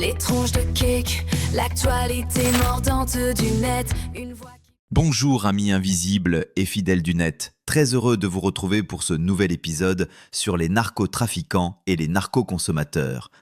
Les tronches de cake, l'actualité mordante du net, une voix qui... Bonjour amis invisibles et fidèles du net, très heureux de vous retrouver pour ce nouvel épisode sur les narcotrafiquants et les narcoconsommateurs.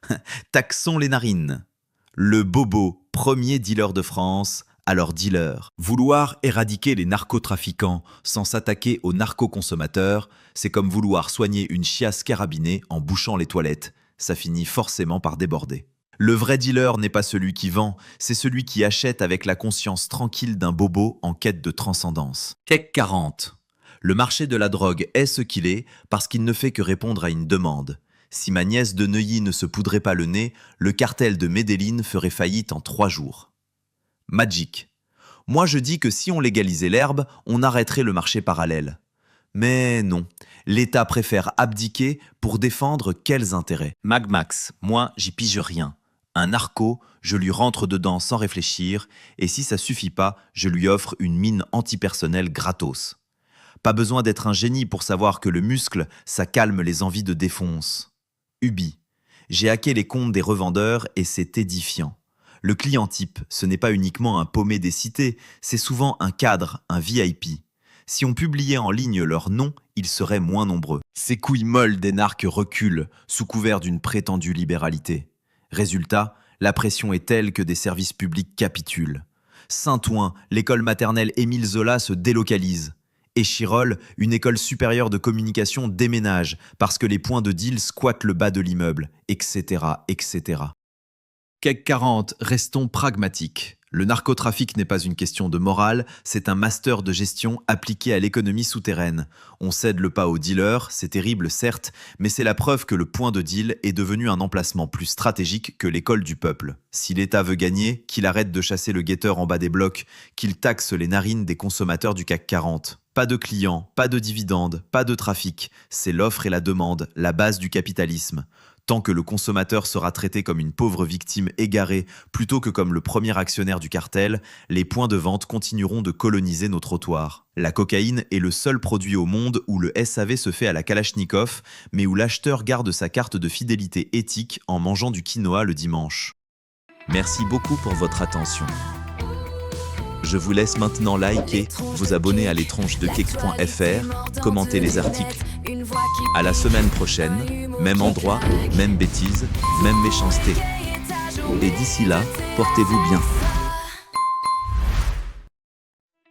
Taxons les narines. Le bobo, premier dealer de France, alors dealer. Vouloir éradiquer les narcotrafiquants sans s'attaquer aux narcoconsommateurs, c'est comme vouloir soigner une chiasse carabinée en bouchant les toilettes. Ça finit forcément par déborder. Le vrai dealer n'est pas celui qui vend, c'est celui qui achète avec la conscience tranquille d'un bobo en quête de transcendance. CAC 40. Le marché de la drogue est ce qu'il est parce qu'il ne fait que répondre à une demande. Si ma nièce de Neuilly ne se poudrait pas le nez, le cartel de Medellín ferait faillite en 3 jours. Magic. Moi je dis que si on légalisait l'herbe, on arrêterait le marché parallèle. Mais non, l'État préfère abdiquer pour défendre quels intérêts. Magmax, moi j'y pige rien. Un narco, je lui rentre dedans sans réfléchir, et si ça suffit pas, je lui offre une mine antipersonnelle gratos. Pas besoin d'être un génie pour savoir que le muscle, ça calme les envies de défonce. Ubi. J'ai hacké les comptes des revendeurs et c'est édifiant. Le client type, ce n'est pas uniquement un paumé des cités, c'est souvent un cadre, un VIP. Si on publiait en ligne leurs noms, ils seraient moins nombreux. Ces couilles molles des narcs reculent, sous couvert d'une prétendue libéralité. Résultat, la pression est telle que des services publics capitulent. Saint-Ouen, l'école maternelle Émile Zola se délocalise. Échirol, une école supérieure de communication déménage parce que les points de deal squattent le bas de l'immeuble, etc., etc. CAC 40, restons pragmatiques. Le narcotrafic n'est pas une question de morale, c'est un master de gestion appliqué à l'économie souterraine. On cède le pas aux dealers, c'est terrible certes, mais c'est la preuve que le point de deal est devenu un emplacement plus stratégique que l'école du peuple. Si l'État veut gagner, qu'il arrête de chasser le guetteur en bas des blocs, qu'il taxe les narines des consommateurs du CAC 40. Pas de clients, pas de dividendes, pas de trafic, c'est l'offre et la demande, la base du capitalisme. Tant que le consommateur sera traité comme une pauvre victime égarée plutôt que comme le premier actionnaire du cartel, les points de vente continueront de coloniser nos trottoirs. La cocaïne est le seul produit au monde où le SAV se fait à la Kalachnikov, mais où l'acheteur garde sa carte de fidélité éthique en mangeant du quinoa le dimanche. Merci beaucoup pour votre attention. Je vous laisse maintenant liker, vous abonner à l'étronche-de-cake.fr, commenter les articles. À la semaine prochaine, même endroit, même bêtise, même méchanceté. Et d'ici là, portez-vous bien.